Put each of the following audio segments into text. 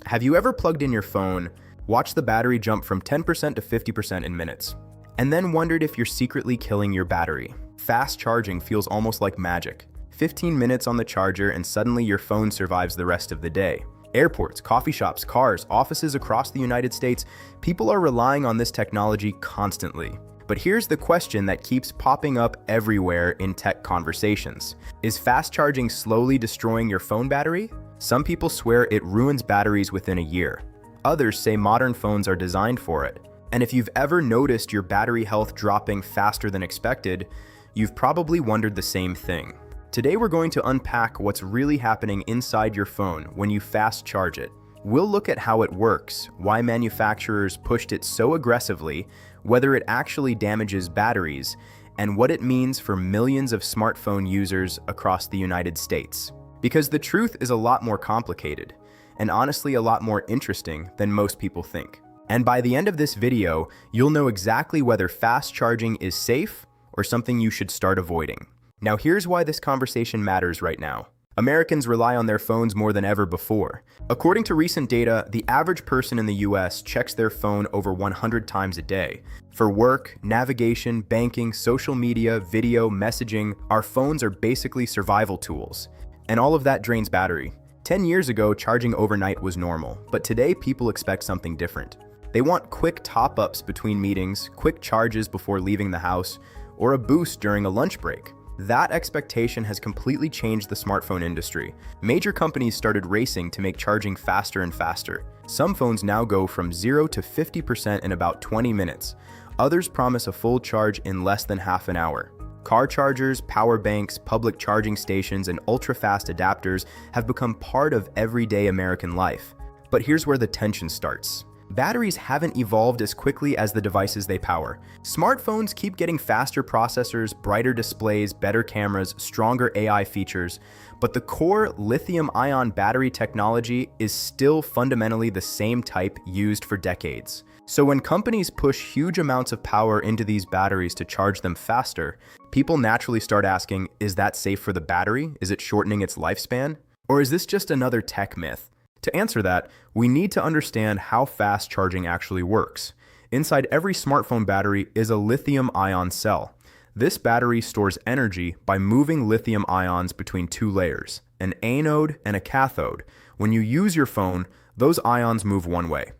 Have you ever plugged in your phone, watched the battery jump from 10% to 50% in minutes, and then wondered if you're secretly killing your battery? Fast charging feels almost like magic. 15 minutes on the charger and suddenly your phone survives the rest of the day. Airports, coffee shops, cars, offices across the United States, people are relying on this technology constantly. But here's the question that keeps popping up everywhere in tech conversations. Is fast charging slowly destroying your phone battery? Some people swear it ruins batteries within a year. Others say modern phones are designed for it. And if you've ever noticed your battery health dropping faster than expected, you've probably wondered the same thing. Today we're going to unpack what's really happening inside your phone when you fast charge it. We'll look at how it works, why manufacturers pushed it so aggressively, whether it actually damages batteries, and what it means for millions of smartphone users across the United States. Because the truth is a lot more complicated, and honestly a lot more interesting than most people think. And by the end of this video, you'll know exactly whether fast charging is safe or something you should start avoiding. Now here's why this conversation matters right now. Americans rely on their phones more than ever before. According to recent data, the average person in the US checks their phone over 100 times a day. For work, navigation, banking, social media, video, messaging, our phones are basically survival tools. And all of that drains battery. 10 years ago, charging overnight was normal, but today people expect something different. They want quick top-ups between meetings, quick charges before leaving the house, or a boost during a lunch break. That expectation has completely changed the smartphone industry. Major companies started racing to make charging faster and faster. Some phones now go from 0 to 50% in about 20 minutes. Others promise a full charge in less than half an hour. Car chargers, power banks, public charging stations, and ultra-fast adapters have become part of everyday American life. But here's where the tension starts. Batteries haven't evolved as quickly as the devices they power. Smartphones keep getting faster processors, brighter displays, better cameras, stronger AI features, but the core lithium-ion battery technology is still fundamentally the same type used for decades. So when companies push huge amounts of power into these batteries to charge them faster, people naturally start asking, is that safe for the battery? Is it shortening its lifespan? Or is this just another tech myth? To answer that, we need to understand how fast charging actually works. Inside every smartphone battery is a lithium-ion cell. This battery stores energy by moving lithium ions between two layers, an anode and a cathode. When you use your phone, those ions move one way.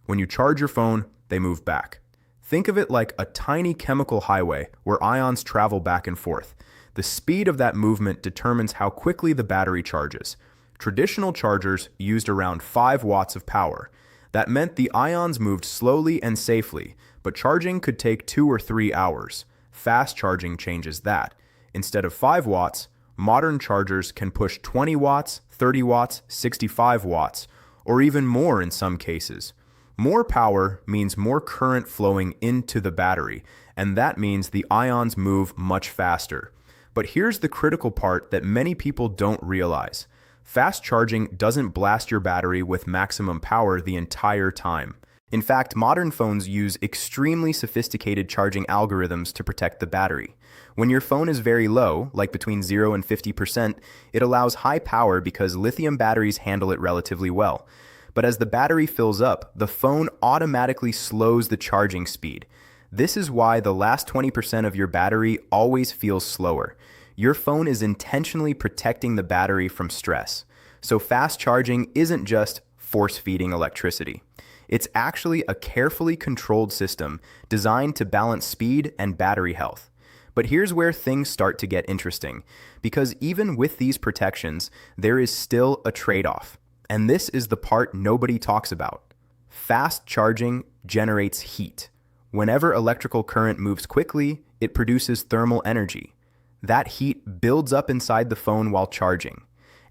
When you charge your phone, they move back. Think of it like a tiny chemical highway where ions travel back and forth. The speed of that movement determines how quickly the battery charges. Traditional chargers used around 5 watts of power. That meant the ions moved slowly and safely, but charging could take 2 or 3 hours. Fast charging changes that. Instead of 5 watts, modern chargers can push 20 watts, 30 watts, 65 watts, or even more in some cases. More power means more current flowing into the battery, and that means the ions move much faster. But here's the critical part that many people don't realize. Fast charging doesn't blast your battery with maximum power the entire time. In fact, modern phones use extremely sophisticated charging algorithms to protect the battery. When your phone is very low, like between 0 and 50%, it allows high power because lithium batteries handle it relatively well. But as the battery fills up, the phone automatically slows the charging speed. This is why the last 20% of your battery always feels slower. Your phone is intentionally protecting the battery from stress. So fast charging isn't just force-feeding electricity. It's actually a carefully controlled system designed to balance speed and battery health. But here's where things start to get interesting, because even with these protections, there is still a trade-off. And this is the part nobody talks about. Fast charging generates heat. Whenever electrical current moves quickly, it produces thermal energy. That heat builds up inside the phone while charging.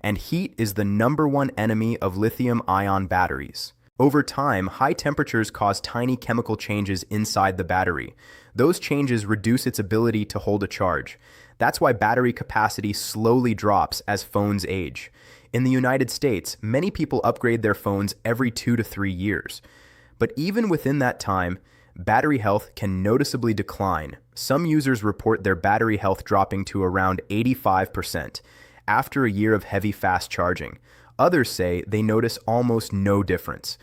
And heat is the #1 enemy of lithium-ion batteries. Over time, high temperatures cause tiny chemical changes inside the battery. Those changes reduce its ability to hold a charge. That's why battery capacity slowly drops as phones age. In the United States, many people upgrade their phones every 2 to 3 years. But even within that time, battery health can noticeably decline. Some users report their battery health dropping to around 85%. after a year of heavy fast charging. Others say they notice almost no difference.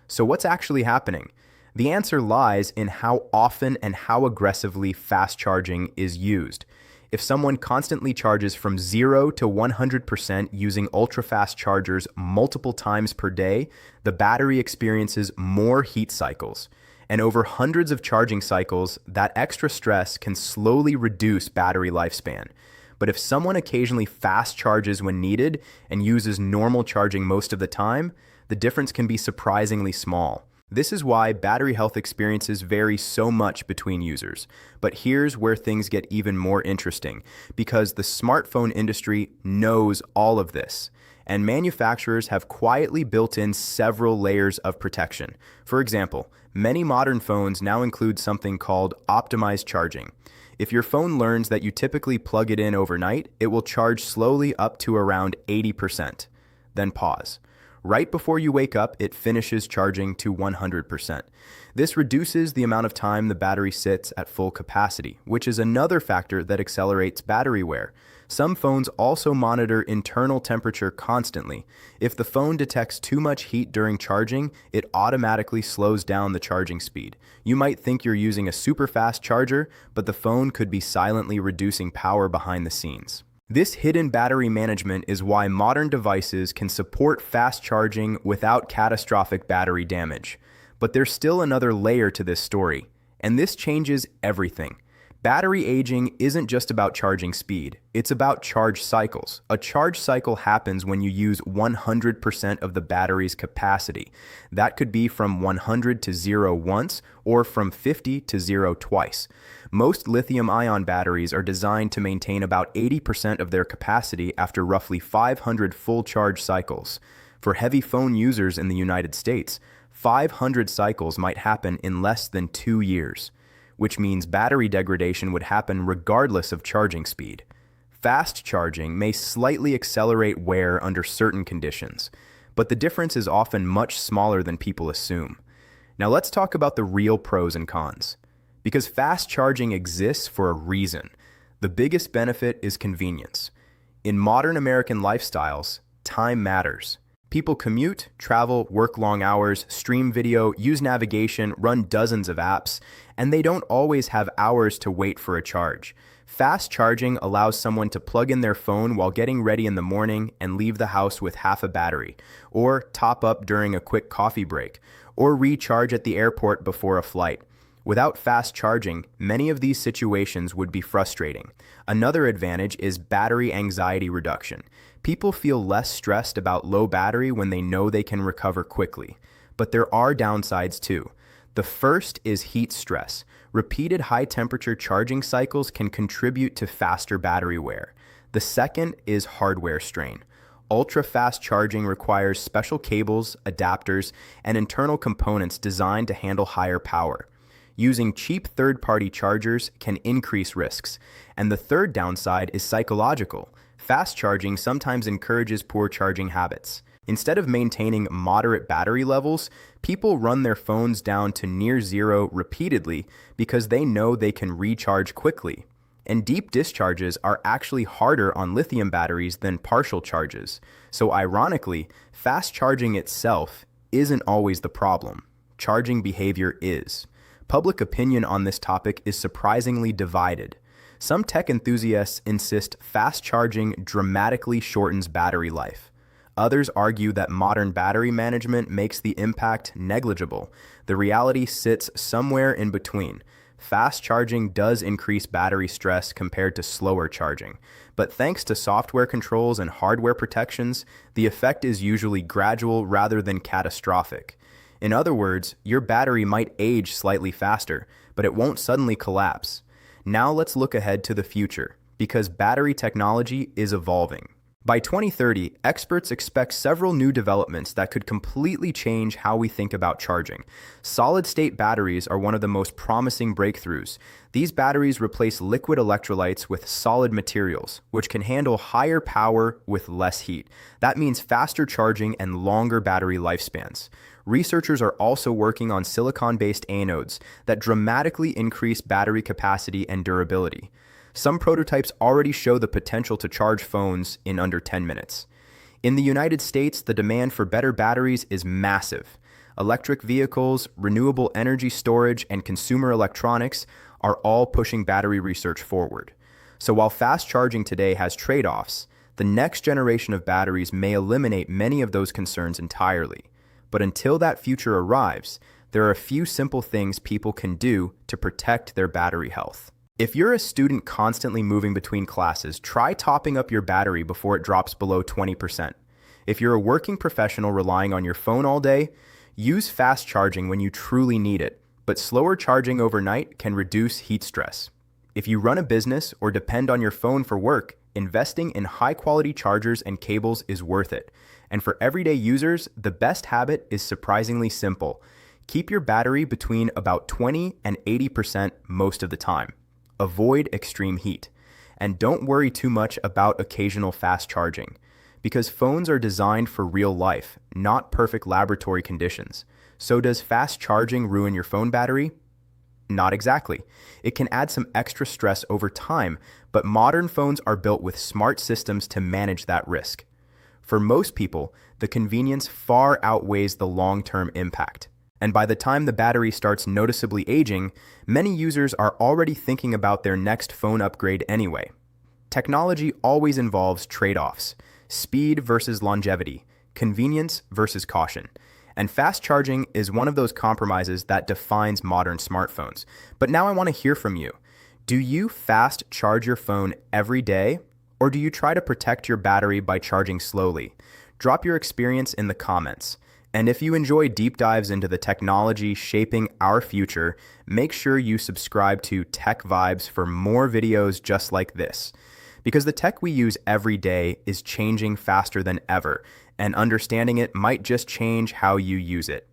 So what's actually happening? The answer lies in how often and how aggressively fast charging is used. If someone constantly charges from 0 to 100% using ultra-fast chargers multiple times per day, the battery experiences more heat cycles. And over hundreds of charging cycles, that extra stress can slowly reduce battery lifespan. But if someone occasionally fast charges when needed and uses normal charging most of the time, the difference can be surprisingly small. This is why battery health experiences vary so much between users. But here's where things get even more interesting, because the smartphone industry knows all of this, and manufacturers have quietly built in several layers of protection. For example, many modern phones now include something called optimized charging. If your phone learns that you typically plug it in overnight, it will charge slowly up to around 80%. Then pause. Right before you wake up, it finishes charging to 100%. This reduces the amount of time the battery sits at full capacity, which is another factor that accelerates battery wear. Some phones also monitor internal temperature constantly. If the phone detects too much heat during charging, it automatically slows down the charging speed. You might think you're using a super fast charger, but the phone could be silently reducing power behind the scenes. This hidden battery management is why modern devices can support fast charging without catastrophic battery damage. But there's still another layer to this story, and this changes everything. Battery aging isn't just about charging speed, it's about charge cycles. A charge cycle happens when you use 100% of the battery's capacity. That could be from 100 to 0 once, or from 50 to 0 twice. Most lithium-ion batteries are designed to maintain about 80% of their capacity after roughly 500 full charge cycles. For heavy phone users in the United States, 500 cycles might happen in less than 2 years, which means battery degradation would happen regardless of charging speed. Fast charging may slightly accelerate wear under certain conditions, but the difference is often much smaller than people assume. Now let's talk about the real pros and cons. Because fast charging exists for a reason. The biggest benefit is convenience. In modern American lifestyles, time matters. People commute, travel, work long hours, stream video, use navigation, run dozens of apps, and they don't always have hours to wait for a charge. Fast charging allows someone to plug in their phone while getting ready in the morning and leave the house with half a battery, or top up during a quick coffee break, or recharge at the airport before a flight. Without fast charging, many of these situations would be frustrating. Another advantage is battery anxiety reduction. People feel less stressed about low battery when they know they can recover quickly. But there are downsides too. The first is heat stress. Repeated high-temperature charging cycles can contribute to faster battery wear. The second is hardware strain. Ultra-fast charging requires special cables, adapters, and internal components designed to handle higher power. Using cheap third-party chargers can increase risks. And the third downside is psychological. Fast charging sometimes encourages poor charging habits. Instead of maintaining moderate battery levels, people run their phones down to near zero repeatedly because they know they can recharge quickly. And deep discharges are actually harder on lithium batteries than partial charges. So ironically, fast charging itself isn't always the problem. Charging behavior is. Public opinion on this topic is surprisingly divided. Some tech enthusiasts insist fast charging dramatically shortens battery life. Others argue that modern battery management makes the impact negligible. The reality sits somewhere in between. Fast charging does increase battery stress compared to slower charging, but thanks to software controls and hardware protections, the effect is usually gradual rather than catastrophic. In other words, your battery might age slightly faster, but it won't suddenly collapse. Now let's look ahead to the future, because battery technology is evolving. By 2030, experts expect several new developments that could completely change how we think about charging. Solid-state batteries are one of the most promising breakthroughs. These batteries replace liquid electrolytes with solid materials, which can handle higher power with less heat. That means faster charging and longer battery lifespans. Researchers are also working on silicon-based anodes that dramatically increase battery capacity and durability. Some prototypes already show the potential to charge phones in under 10 minutes. In the United States, the demand for better batteries is massive. Electric vehicles, renewable energy storage, and consumer electronics are all pushing battery research forward. So while fast charging today has trade-offs, the next generation of batteries may eliminate many of those concerns entirely. But until that future arrives, there are a few simple things people can do to protect their battery health. If you're a student constantly moving between classes, try topping up your battery before it drops below 20%. If you're a working professional relying on your phone all day, use fast charging when you truly need it, but slower charging overnight can reduce heat stress. If you run a business or depend on your phone for work, investing in high-quality chargers and cables is worth it. And for everyday users, the best habit is surprisingly simple. Keep your battery between about 20 and 80% most of the time. Avoid extreme heat. And don't worry too much about occasional fast charging, because phones are designed for real life, not perfect laboratory conditions. So does fast charging ruin your phone battery? Not exactly. It can add some extra stress over time, but modern phones are built with smart systems to manage that risk. For most people, the convenience far outweighs the long-term impact. And by the time the battery starts noticeably aging, many users are already thinking about their next phone upgrade anyway. Technology always involves trade-offs: speed versus longevity, convenience versus caution. And fast charging is one of those compromises that defines modern smartphones. But now I want to hear from you. Do you fast charge your phone every day, or do you try to protect your battery by charging slowly? Drop your experience in the comments. And if you enjoy deep dives into the technology shaping our future, make sure you subscribe to TechVibes for more videos just like this. Because the tech we use every day is changing faster than ever, and understanding it might just change how you use it.